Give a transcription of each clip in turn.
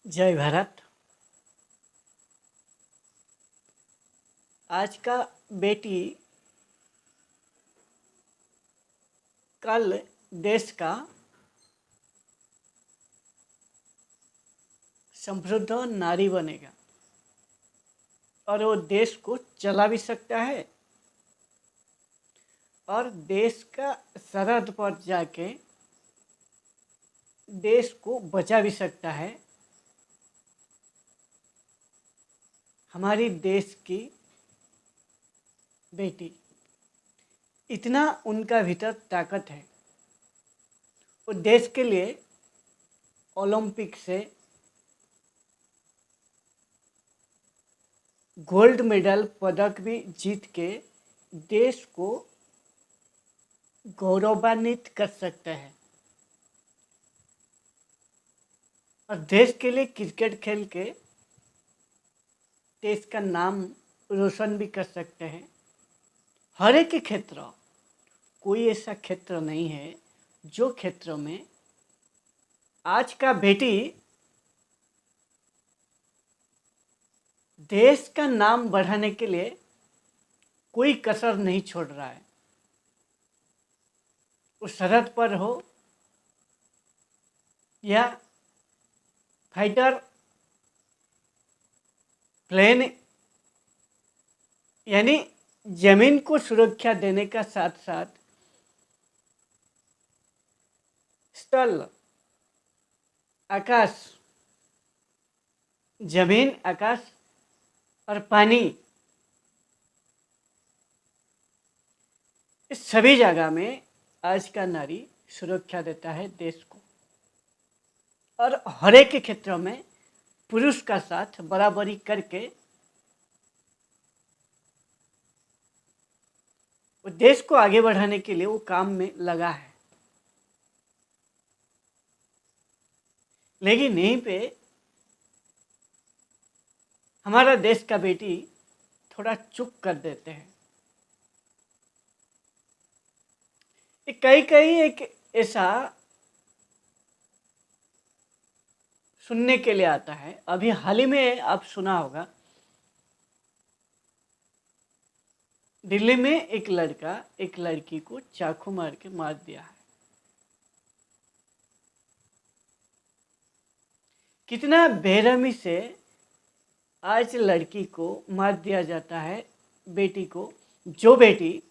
जय भारत। आज का बेटी कल देश का समृद्ध नारी बनेगा और वो देश को चला भी सकता है और देश का सरहद पर जाके देश को बचा भी सकता है। हमारी देश की बेटी, इतना उनका भीतर ताकत है। वो देश के लिए ओलंपिक से गोल्ड मेडल पदक भी जीत के देश को गौरवान्वित कर सकता है और देश के लिए क्रिकेट खेल के देश का नाम रोशन भी कर सकते हैं। हर एक क्षेत्र, कोई ऐसा क्षेत्र नहीं है जो क्षेत्र में आज का बेटी देश का नाम बढ़ाने के लिए कोई कसर नहीं छोड़ रहा है। वो सरहद पर हो या फाइटर प्लेन, यानी जमीन को सुरक्षा देने का साथ साथ स्थल, आकाश, जमीन, आकाश और पानी, इस सभी जगह में आज का नारी सुरक्षा देता है देश को और हर एक क्षेत्र में पुरुष का साथ बराबरी करके वो देश को आगे बढ़ाने के लिए वो काम में लगा है। लेकिन यहीं पे हमारा देश का बेटी थोड़ा चुप कर देते हैं। कई कई एक ऐसा सुनने के लिए आता है, अभी हाल ही में आप सुना होगा, दिल्ली में एक लड़का एक लड़की को चाकू मार के मार दिया है। कितना बेरहमी से आज लड़की को मार दिया जाता है, बेटी को, जो बेटी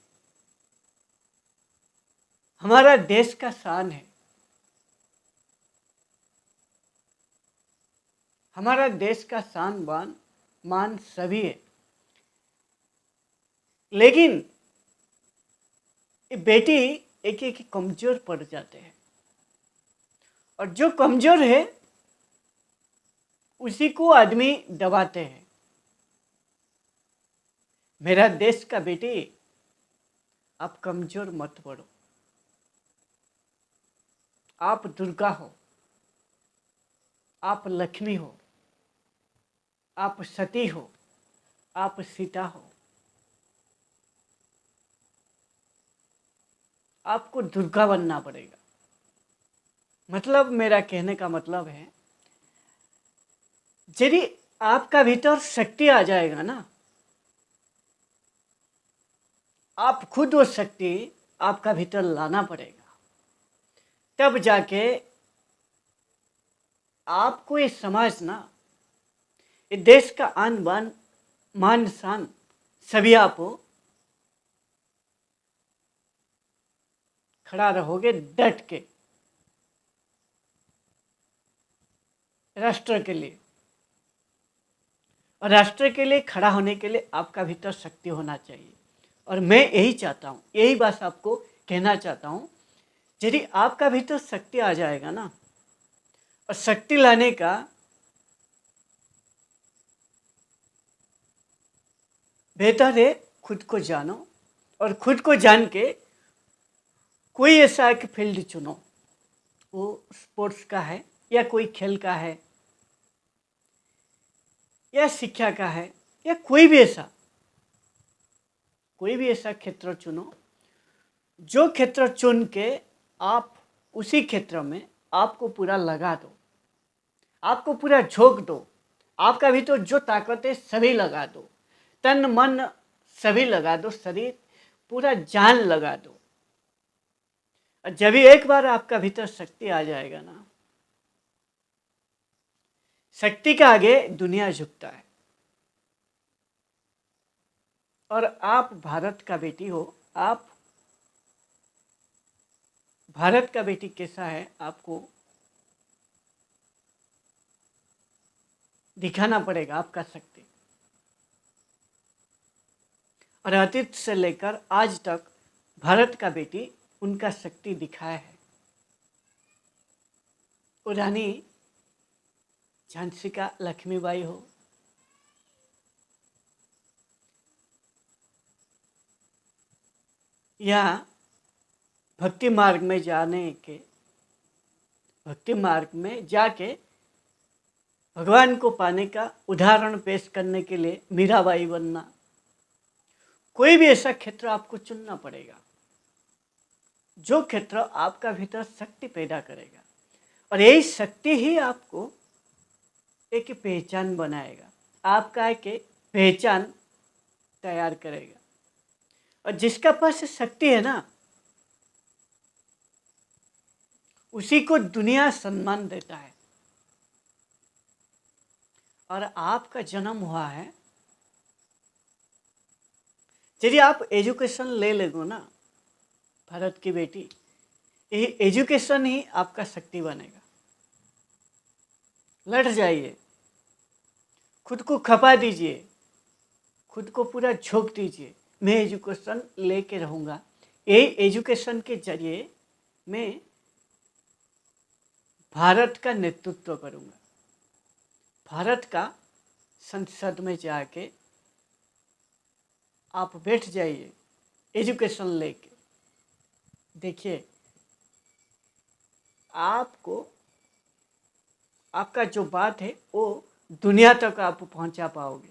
हमारा देश का शान है। हमारा देश का शान बान मान सभी है, लेकिन ये बेटी एक एक कमजोर पड़ जाते हैं और जो कमजोर है उसी को आदमी दबाते हैं। मेरा देश का बेटी, आप कमजोर मत पड़ो, आप दुर्गा हो, आप लक्ष्मी हो, आप सती हो, आप सीता हो। आपको दुर्गा बनना पड़ेगा। मतलब मेरा कहने का मतलब है, यदि आपका भीतर शक्ति आ जाएगा ना, आप खुद वो शक्ति आपका भीतर लाना पड़ेगा, तब जाके आपको ये समाज ना, ये देश का आन बान मान शान सभी आप खड़ा रहोगे डट के राष्ट्र के लिए। और राष्ट्र के लिए खड़ा होने के लिए आपका भीतर शक्ति होना चाहिए। और मैं यही चाहता हूँ, यही बात आपको कहना चाहता हूँ, यदि आपका भीतर शक्ति आ जाएगा ना, और शक्ति लाने का बेहतर है खुद को जानो और खुद को जान के कोई ऐसा एक फील्ड चुनो, वो स्पोर्ट्स का है या कोई खेल का है या शिक्षा का है या कोई भी ऐसा क्षेत्र चुनो, जो क्षेत्र चुन के आप उसी क्षेत्र में आपको पूरा लगा दो। आपको पूरा झोंक दो, आपका भी तो जो ताकत है सभी लगा दो, तन मन सभी लगा दो, शरीर पूरा जान लगा दो। और जब भी एक बार आपका भीतर शक्ति आ जाएगा ना, शक्ति के आगे दुनिया झुकता है। और आप भारत का बेटी हो, आप भारत का बेटी कैसा है आपको दिखाना पड़ेगा, आपका शक्ति। और अतीत से लेकर आज तक भारत का बेटी उनका शक्ति दिखाया है। वो रानी झांसी का लक्ष्मीबाई हो, या भक्ति मार्ग में भक्ति मार्ग में जाके भगवान को पाने का उदाहरण पेश करने के लिए मीराबाई बनना, कोई भी ऐसा क्षेत्र आपको चुनना पड़ेगा जो क्षेत्र आपका भीतर शक्ति पैदा करेगा। और यही शक्ति ही आपको एक पहचान बनाएगा, आपका एक पहचान तैयार करेगा। और जिसका पास शक्ति है ना, उसी को दुनिया सम्मान देता है। और आपका जन्म हुआ है, यदि आप एजुकेशन ले लेगो ना भारत की बेटी, ये एजुकेशन ही आपका शक्ति बनेगा। लड़ जाइए, खुद को खपा दीजिए, खुद को पूरा झोंक दीजिए, मैं एजुकेशन लेके रहूँगा। यही एजुकेशन के जरिए मैं भारत का नेतृत्व करूँगा। भारत का संसद में जाके आप बैठ जाइए एजुकेशन लेके, देखिए आपको आपका जो बात है वो दुनिया तक आप पहुंचा पाओगे।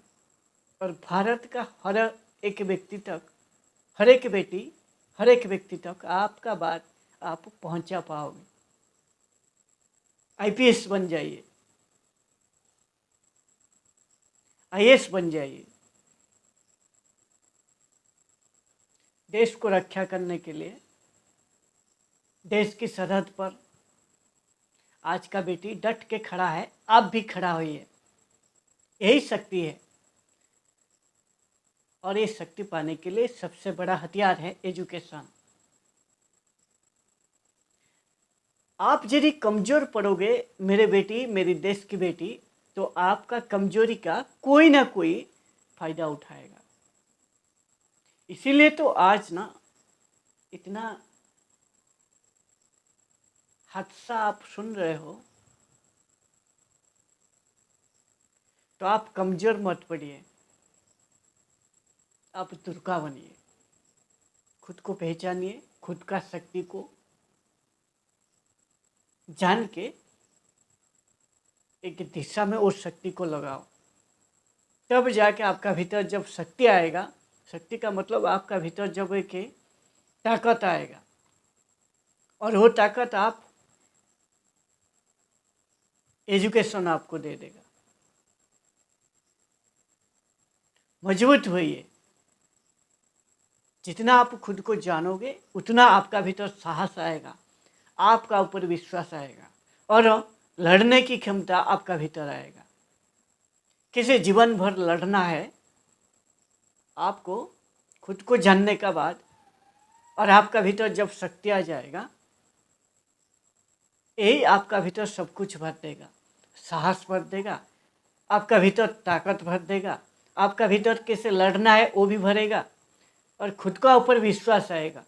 और भारत का हर एक व्यक्ति तक, हर एक बेटी, हर एक व्यक्ति तक आपका बात आप पहुंचा पाओगे। आईपीएस बन जाइए, आईएएस बन जाइए। देश को रक्षा करने के लिए देश की सरहद पर आज का बेटी डट के खड़ा है, आप भी खड़ा होइए। यही शक्ति है। और ये शक्ति पाने के लिए सबसे बड़ा हथियार है एजुकेशन। आप यदि कमज़ोर पड़ोगे मेरे बेटी, मेरी देश की बेटी, तो आपका कमजोरी का कोई ना कोई फायदा उठाएगा। इसीलिए तो आज ना इतना हादसा आप सुन रहे हो, तो आप कमज़ोर मत पड़िए, आप दुर्गा बनिए। खुद को पहचानिए, खुद का शक्ति को जान के एक दिशा में उस शक्ति को लगाओ। तब जाके आपका भीतर जब शक्ति आएगा, शक्ति का मतलब आपका भीतर जब एक ताकत आएगा, और वो ताकत आप एजुकेशन आपको दे देगा। मजबूत होइए। जितना आप खुद को जानोगे उतना आपका भीतर साहस आएगा, आपका ऊपर विश्वास आएगा, और लड़ने की क्षमता आपका भीतर आएगा। किसी जीवन भर लड़ना है आपको खुद को जानने का बाद, और आपका भीतर जब शक्ति आ जाएगा, यही आपका भीतर सब कुछ भर देगा। साहस भर देगा, आपका भीतर ताकत भर देगा, आपका भीतर कैसे लड़ना है वो भी भरेगा, और खुद का ऊपर विश्वास आएगा।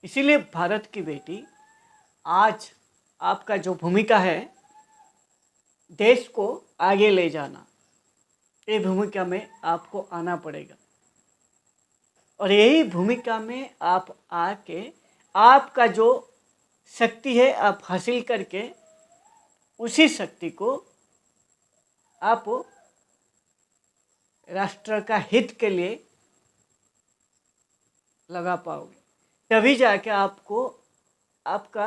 इसीलिए भारत की बेटी, आज आपका जो भूमिका है देश को आगे ले जाना, ये भूमिका में आपको आना पड़ेगा। और यही भूमिका में आप आके आपका जो शक्ति है आप हासिल करके उसी शक्ति को आप राष्ट्र का हित के लिए लगा पाओगे। तभी जाके आपको आपका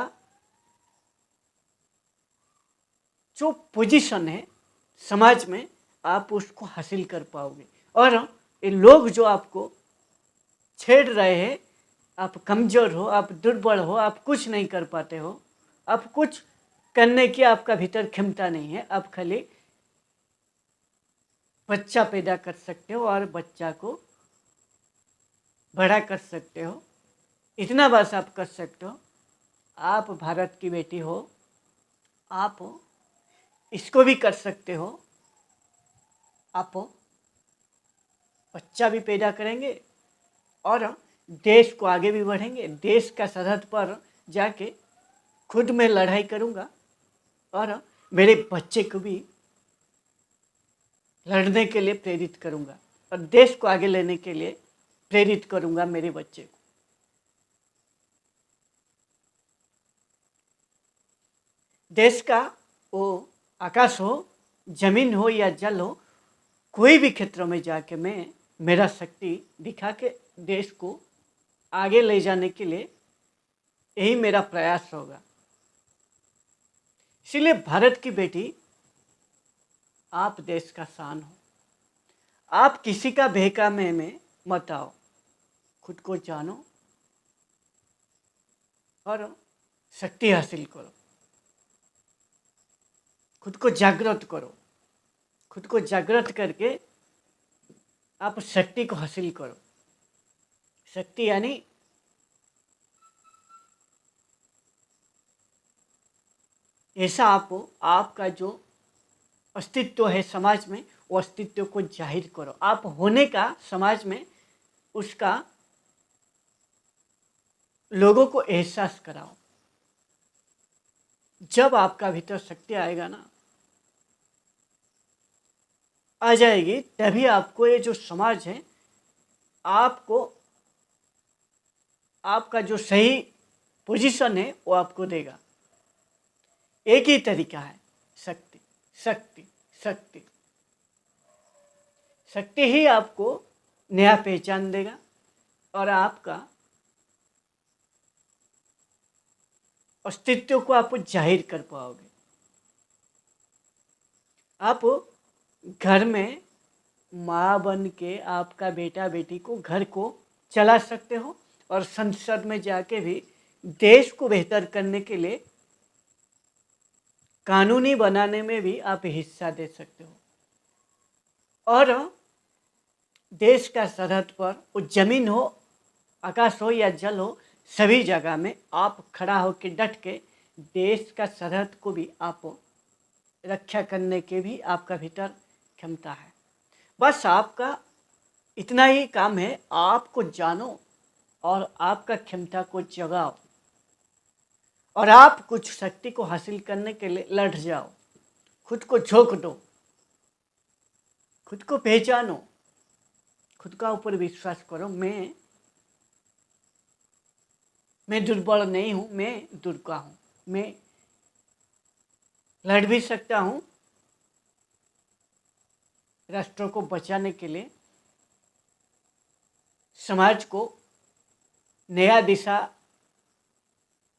जो पोजीशन है समाज में आप उसको हासिल कर पाओगे। और ये लोग जो आपको छेड़ रहे हैं, आप कमज़ोर हो, आप दुर्बल हो, आप कुछ नहीं कर पाते हो, आप कुछ करने की आपका भीतर क्षमता नहीं है, आप खाली बच्चा पैदा कर सकते हो और बच्चा को बड़ा कर सकते हो, इतना बस आप कर सकते हो। आप भारत की बेटी हो, आप इसको भी कर सकते हो। आप बच्चा भी पैदा करेंगे और देश को आगे भी बढ़ेंगे। देश का सरहद पर जाके खुद मैं लड़ाई करूँगा और मेरे बच्चे को भी लड़ने के लिए प्रेरित करूँगा और देश को आगे लेने के लिए प्रेरित करूँगा मेरे बच्चे को। देश का वो आकाश हो, जमीन हो या जल हो, कोई भी क्षेत्र में जाके मैं मेरा शक्ति दिखा के देश को आगे ले जाने के लिए यही मेरा प्रयास होगा। इसलिए भारत की बेटी, आप देश का शान हो। आप किसी का बहका में मत आओ, खुद को जानो और शक्ति हासिल करो, खुद को जागृत करो। खुद को जागृत करके आप शक्ति को हासिल करो। शक्ति यानी ऐसा आप हो, आपका जो अस्तित्व है समाज में, वो अस्तित्व को जाहिर करो। आप होने का समाज में उसका लोगों को एहसास कराओ। जब आपका भीतर शक्ति आएगा ना, आ जाएगी, तभी आपको ये जो समाज है आपको आपका जो सही पोजीशन है वो आपको देगा। एक ही तरीका है, शक्ति शक्ति शक्ति। शक्ति ही आपको नया पहचान देगा और आपका अस्तित्व को आप जाहिर कर पाओगे। आप घर में माँ बन के आपका बेटा बेटी को, घर को चला सकते हो और संसद में जाके भी देश को बेहतर करने के लिए कानूनी बनाने में भी आप हिस्सा दे सकते हो। और देश का सरहद पर, वो जमीन हो, आकाश हो या जल हो, सभी जगह में आप खड़ा हो के डट के देश का सरहद को भी आप रक्षा करने के भी आपका भीतर क्षमता है। बस आपका इतना ही काम है, आपको जानो और आपका क्षमता को जगाओ और आप कुछ शक्ति को हासिल करने के लिए लड़ जाओ। खुद को झोंक दो, खुद को पहचानो, खुद का ऊपर विश्वास करो। मैं दुर्बल नहीं हूँ, मैं दुर्गा हूँ, मैं लड़ भी सकता हूँ राष्ट्र को बचाने के लिए, समाज को नया दिशा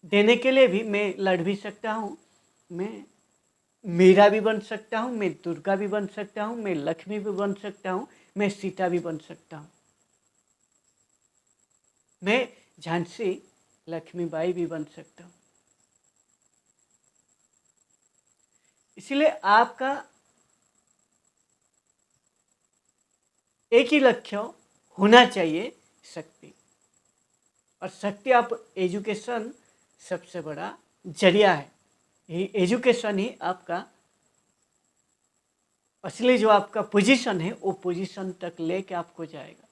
देने के लिए भी मैं लड़ भी सकता हूँ। मैं मीरा भी बन सकता हूँ, मैं दुर्गा भी बन सकता हूँ, मैं लक्ष्मी भी बन सकता हूँ, मैं सीता भी बन सकता हूँ, मैं झांसी लक्ष्मीबाई भी बन सकता हूँ। इसलिए आपका एक ही लक्ष्य होना चाहिए, शक्ति। और शक्ति आप एजुकेशन सबसे बड़ा जरिया है। ये एजुकेशन ही आपका असली जो आपका पोजीशन है वो पोजीशन तक लेके आपको जाएगा।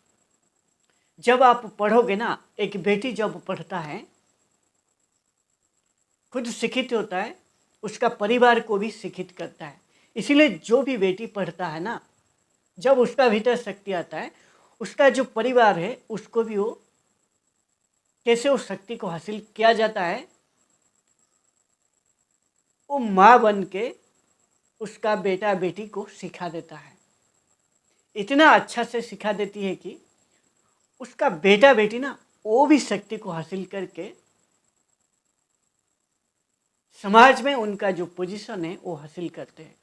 जब आप पढ़ोगे ना, एक बेटी जब पढ़ता है, खुद शिक्षित होता है, उसका परिवार को भी शिक्षित करता है। इसीलिए जो भी बेटी पढ़ता है ना, जब उसका भीतर शक्ति आता है, उसका जो परिवार है उसको भी वो कैसे उस शक्ति को हासिल किया जाता है, वो माँ बन के उसका बेटा बेटी को सिखा देता है। इतना अच्छा से सिखा देती है कि उसका बेटा बेटी ना वो भी शक्ति को हासिल करके समाज में उनका जो पोजीशन है वो हासिल करते हैं।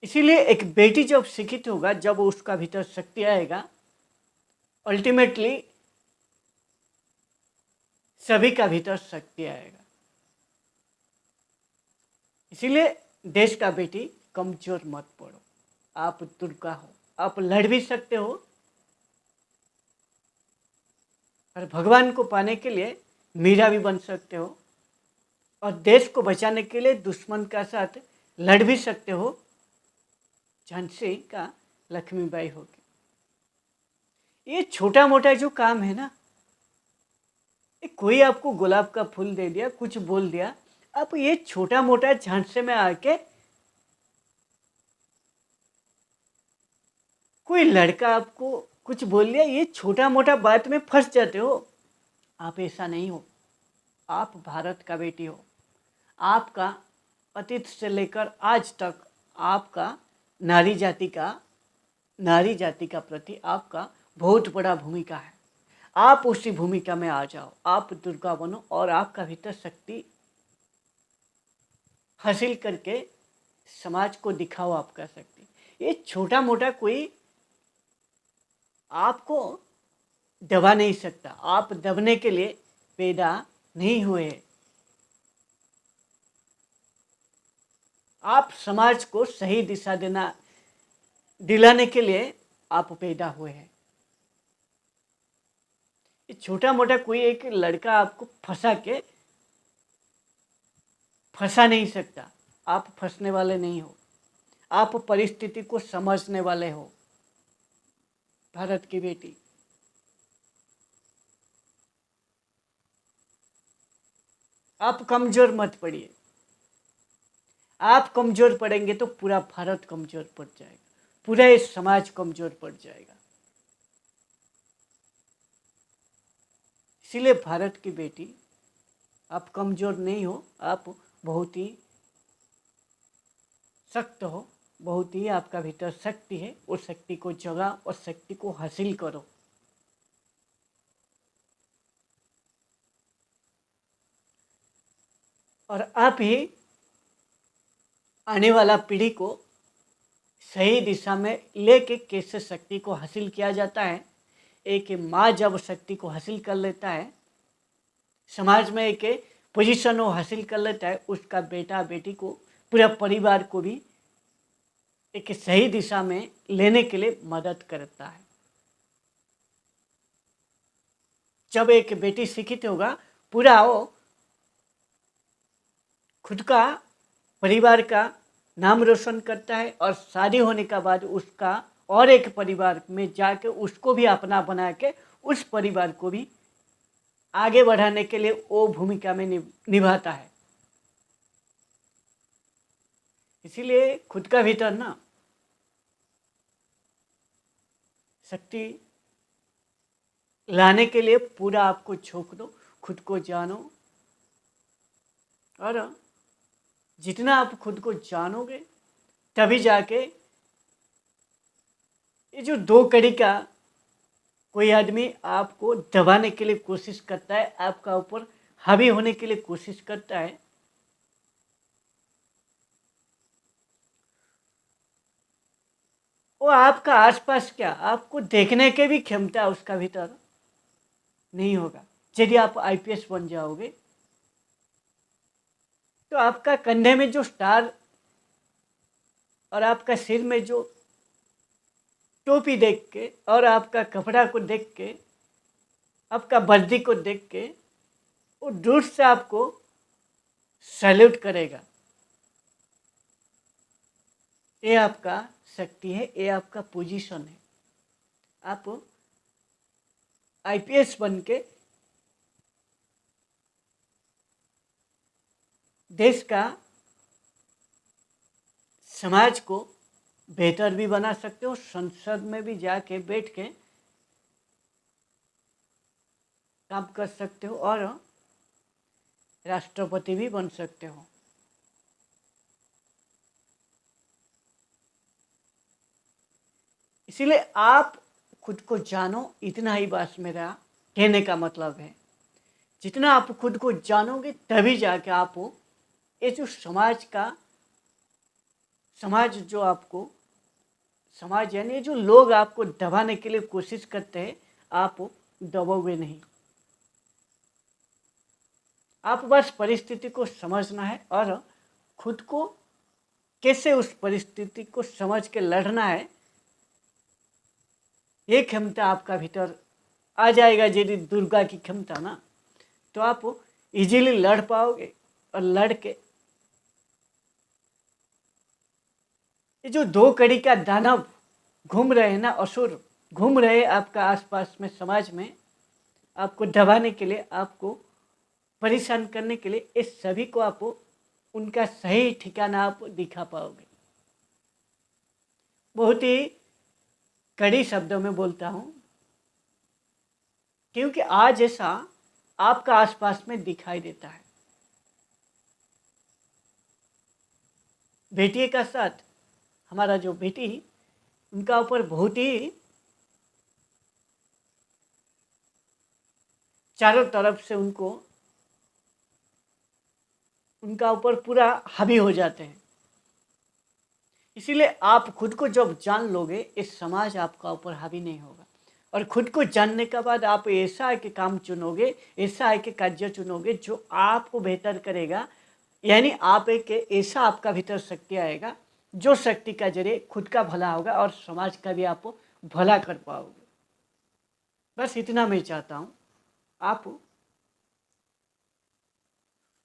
इसीलिए एक बेटी जब शिक्षित होगा, जब उसका भीतर शक्ति आएगा, अल्टीमेटली सभी का भीतर शक्ति आएगा। इसीलिए देश का बेटी कमजोर मत पड़ो, आप दुर्गा हो, आप लड़ भी सकते हो और भगवान को पाने के लिए मीरा भी बन सकते हो, और देश को बचाने के लिए दुश्मन का साथ लड़ भी सकते हो। झांसी का लक्ष्मीबाई होगी। ये छोटा मोटा जो काम है ना, कोई आपको गुलाब का फूल दे दिया, कुछ बोल दिया, आप ये छोटा मोटा झांसे में आके, कोई लड़का आपको कुछ बोल दिया, ये छोटा मोटा बात में फंस जाते हो। आप ऐसा नहीं हो, आप भारत का बेटी हो। आपका अतीत से लेकर आज तक आपका नारी जाति का प्रति आपका बहुत बड़ा भूमिका है। आप उसी भूमिका में आ जाओ, आप दुर्गा बनो और आपका भीतर शक्ति हासिल करके समाज को दिखाओ आपका शक्ति। ये छोटा मोटा कोई आपको दबा नहीं सकता, आप दबने के लिए पैदा नहीं हुए। आप समाज को सही दिशा दिलाने के लिए आप पैदा हुए हैं। ये छोटा मोटा कोई एक लड़का आपको फंसा नहीं सकता। आप फंसने वाले नहीं हो, आप परिस्थिति को समझने वाले हो। भारत की बेटी, आप कमजोर मत पड़िए। आप कमजोर पड़ेंगे तो पूरा भारत कमजोर पड़ जाएगा, पूरा ये समाज कमजोर पड़ जाएगा। इसीलिए भारत की बेटी, आप कमजोर नहीं हो, आप बहुत ही सख्त हो, बहुत ही आपका भीतर शक्ति है। उस शक्ति को जगा और शक्ति को हासिल करो। और आप ही आने वाला पीढ़ी को सही दिशा में लेके कैसे शक्ति को हासिल किया जाता है। एक माँ जब शक्ति को हासिल कर लेता है, समाज में एक पोजीशन वो हासिल कर लेता है, उसका बेटा बेटी को, पूरा परिवार को भी एक सही दिशा में लेने के लिए मदद करता है। जब एक बेटी शिक्षित होगा, पूरा वो खुद का, परिवार का नाम रोशन करता है, और शादी होने के बाद उसका और एक परिवार में जाके उसको भी अपना बना के उस परिवार को भी आगे बढ़ाने के लिए वो भूमिका में निभाता है। इसीलिए खुद का भीतर ना शक्ति लाने के लिए पूरा आपको झोंक दो, खुद को जानो, और जितना आप खुद को जानोगे तभी जाके ये जो दो कड़ी का कोई आदमी आपको दबाने के लिए कोशिश करता है, आपका ऊपर हावी होने के लिए कोशिश करता है, वो आपका आसपास क्या आपको देखने के भी क्षमता उसका भीतर नहीं होगा। यदि आप आईपीएस बन जाओगे तो आपका कंधे में जो स्टार और आपका सिर में जो टोपी देख के और आपका कपड़ा को देख के, आपका वर्दी को देख के, वो दूर से आपको सैल्यूट करेगा। ये आपका शक्ति है, ये आपका पोजीशन है। आप आईपीएस बन के देश का, समाज को बेहतर भी बना सकते हो। संसद में भी जाके बैठ के काम कर सकते हो और राष्ट्रपति भी बन सकते हो। इसीलिए आप खुद को जानो, इतना ही बस मेरा कहने का मतलब है। जितना आप खुद को जानोगे तभी जाके आप ये जो समाज जो आपको, समाज यानी जो लोग आपको दबाने के लिए कोशिश करते हैं, आप दबोगे नहीं। आप बस परिस्थिति को समझना है और खुद को कैसे उस परिस्थिति को समझ के लड़ना है, ये क्षमता आपका भीतर आ जाएगा। यदि दुर्गा की क्षमता ना, तो आप इजीली लड़ पाओगे। और लड़ के ये जो दो कड़ी का दानव घूम रहे हैं ना, असुर घूम रहे आपका आसपास में, समाज में, आपको दबाने के लिए, आपको परेशान करने के लिए, इस सभी को आप उनका सही ठिकाना आप दिखा पाओगे। बहुत ही कड़ी शब्दों में बोलता हूँ, क्योंकि आज ऐसा आपका आसपास में दिखाई देता है। बेटी का साथ, हमारा जो बेटी, उनका ऊपर बहुत ही चारों तरफ से उनका ऊपर पूरा हावी हो जाते हैं। इसीलिए आप खुद को जब जान लोगे, इस समाज आपका ऊपर हावी नहीं होगा। और खुद को जानने के बाद आप ऐसा एक काम चुनोगे, ऐसा एक कार्य चुनोगे जो आपको बेहतर करेगा। यानी आप एक ऐसा आपका भीतर शक्ति आएगा, जो शक्ति का जरिए खुद का भला होगा और समाज का भी आप भला कर पाओगे। बस इतना मैं चाहता हूँ। आप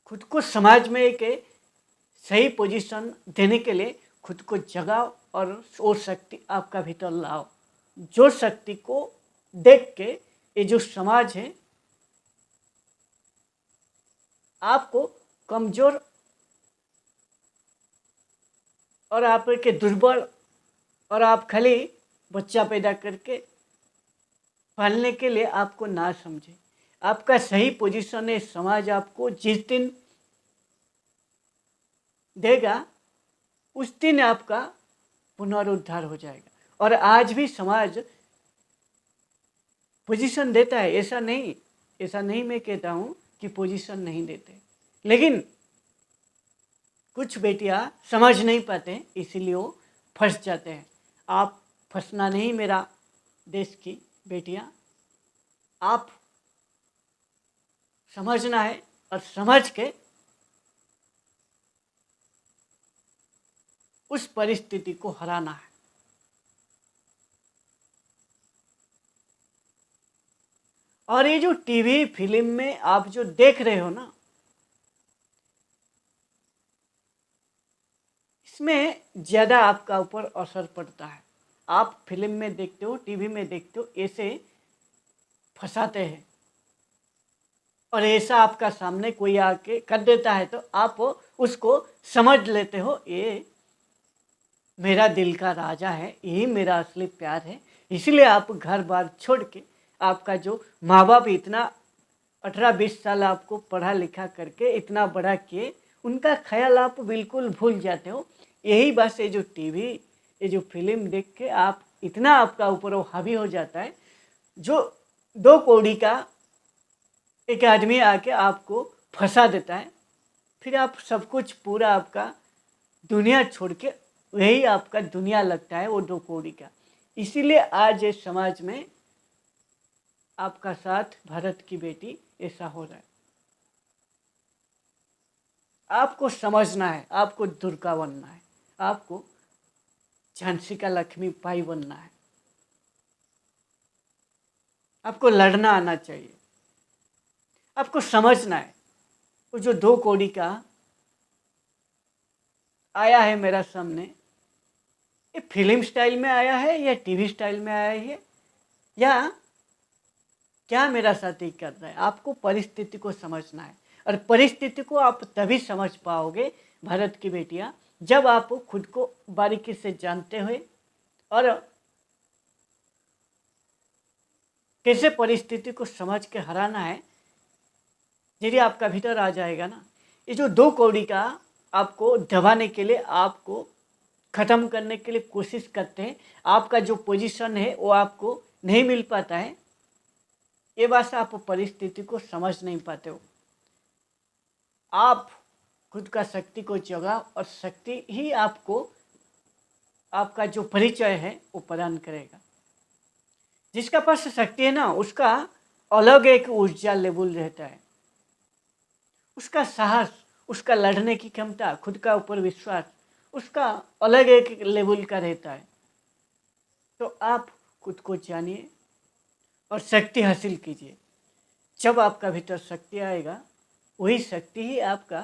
खुद को समाज में एक सही पोजीशन देने के लिए खुद को जगाओ और वो शक्ति आपका भीतर लाओ, जो शक्ति को देख के ये जो समाज है आपको कमजोर और आपके दुर्बल और आप खाली बच्चा पैदा करके पालने के लिए आपको ना समझे। आपका सही पोजीशन है, समाज आपको जिस दिन देगा उस दिन आपका पुनरुद्धार हो जाएगा। और आज भी समाज पोजीशन देता है, ऐसा नहीं मैं कहता हूँ कि पोजीशन नहीं देते, लेकिन कुछ बेटियां समझ नहीं पाते, इसीलिए वो फंस जाते हैं। आप फंसना नहीं मेरा देश की बेटियां, आप समझना है और समझ के उस परिस्थिति को हराना है। और ये जो टीवी फिल्म में आप जो देख रहे हो ना, इसमें ज़्यादा आपका ऊपर असर पड़ता है। आप फिल्म में देखते हो, टीवी में देखते हो, ऐसे फंसाते हैं और ऐसा आपका सामने कोई आके कर देता है तो आप उसको समझ लेते हो, ये मेरा दिल का राजा है, यही मेरा असली प्यार है। इसलिए आप घर बार छोड़ के, आपका जो माँ बाप इतना 18-20 साल आपको पढ़ा लिखा करके इतना बड़ा किए, उनका ख्याल आप बिल्कुल भूल जाते हो। यही बस ये जो टीवी, ये जो फिल्म देख के आप इतना आपका ऊपर वो हावी हो जाता है, जो 2 कौड़ी का एक आदमी आके आपको फंसा देता है। फिर आप सब कुछ पूरा आपका दुनिया छोड़ के वही आपका दुनिया लगता है, वो 2 कौड़ी का। इसीलिए आज इस समाज में आपका साथ भारत की बेटी ऐसा हो रहा है। आपको समझना है, आपको दुर्गा बनना है, आपको झांसी का लक्ष्मीबाई बनना है, आपको लड़ना आना चाहिए, आपको समझना है। वो जो 2 कौड़ी का आया है मेरा सामने, ये फिल्म स्टाइल में आया है या टीवी स्टाइल में आया है, या क्या मेरा साथ ही कर रहा है। आपको परिस्थिति को समझना है और परिस्थिति को आप तभी समझ पाओगे भारत की बेटियां, जब आप खुद को बारीकी से जानते हुए और कैसे परिस्थिति को समझ के हराना है, यदि आपका भीतर आ जाएगा ना। ये जो 2 कौड़ी का आपको दबाने के लिए, आपको ख़त्म करने के लिए कोशिश करते हैं, आपका जो पोजीशन है वो आपको नहीं मिल पाता है, ये बस आप परिस्थिति को समझ नहीं पाते हो। आप खुद का शक्ति को जगाओ और शक्ति ही आपको आपका जो परिचय है वो प्रदान करेगा। जिसका पास शक्ति है ना, उसका अलग एक ऊर्जा लेवल रहता है, उसका साहस, उसका लड़ने की क्षमता, खुद का ऊपर विश्वास उसका अलग एक लेवल का रहता है। तो आप खुद को जानिए और शक्ति हासिल कीजिए। जब आपका भीतर शक्ति आएगा, वही शक्ति ही आपका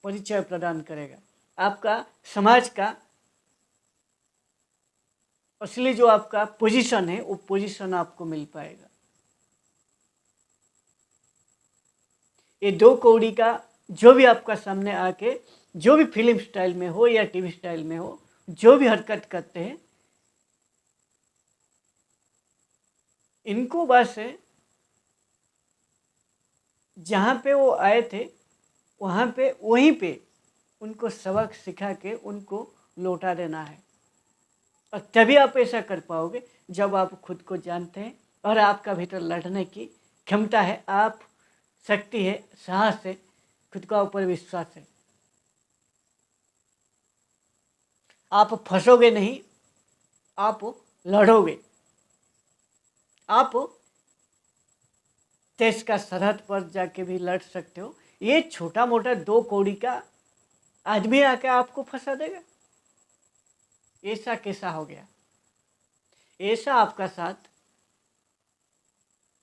परिचय प्रदान करेगा, आपका समाज का असली जो आपका पोजीशन है वो पोजीशन आपको मिल पाएगा। ये दो कौड़ी का जो भी आपका सामने आके जो भी फिल्म स्टाइल में हो या टीवी स्टाइल में हो, जो भी हरकत करते हैं, इनको बस जहाँ पे वो आए थे वहाँ पे वहीं पे उनको सबक सिखा के उनको लौटा देना है। और तभी आप ऐसा कर पाओगे जब आप खुद को जानते हैं और आपका भीतर लड़ने की क्षमता है, आप शक्ति है, साहस है, खुद का ऊपर विश्वास है। आप फंसोगे नहीं, आप लड़ोगे। आप देश का सरहद पर जाके भी लड़ सकते हो। ये छोटा मोटा दो कौड़ी का आदमी आके आपको फंसा देगा? ऐसा कैसा हो गया? ऐसा आपका साथ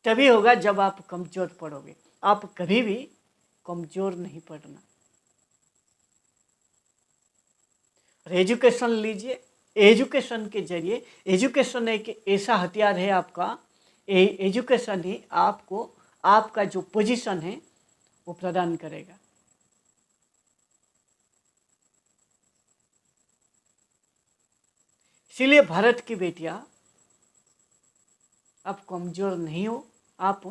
तभी होगा जब आप कमज़ोर पड़ोगे। आप कभी भी कमज़ोर नहीं पड़ना। एजुकेशन लीजिए, एजुकेशन के जरिए, एजुकेशन एक ऐसा हथियार है आपका, एजुकेशन ही आपको आपका जो पोजीशन है वो प्रदान करेगा। इसीलिए भारत की बेटियां, आप कमज़ोर नहीं हो, आप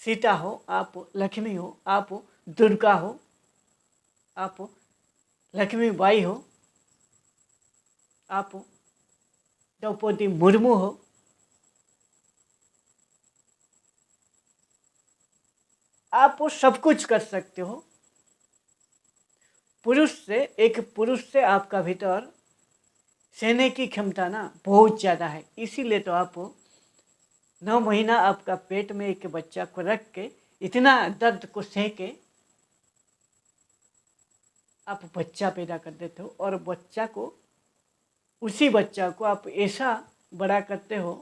सीता हो, आप लक्ष्मी हो, आप दुर्गा हो, आप लक्ष्मी बाई हो, आप द्रौपदी मुर्मू हो, आप सब कुछ कर सकते हो। एक पुरुष से आपका भीतर सहने की क्षमता ना बहुत ज़्यादा है। इसीलिए तो आप 9 महीना आपका पेट में एक बच्चा को रख के इतना दर्द को सह के आप बच्चा पैदा कर देते हो, और उसी बच्चा को आप ऐसा बड़ा करते हो,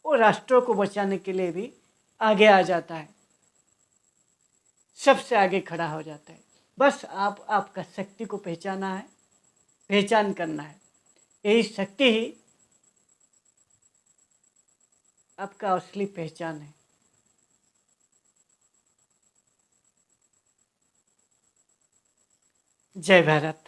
वो राष्ट्रों को बचाने के लिए भी आगे आ जाता है, सबसे आगे खड़ा हो जाता है। बस आपका शक्ति को पहचाना है, पहचान करना है। यही शक्ति ही आपका असली पहचान है। जय भारत।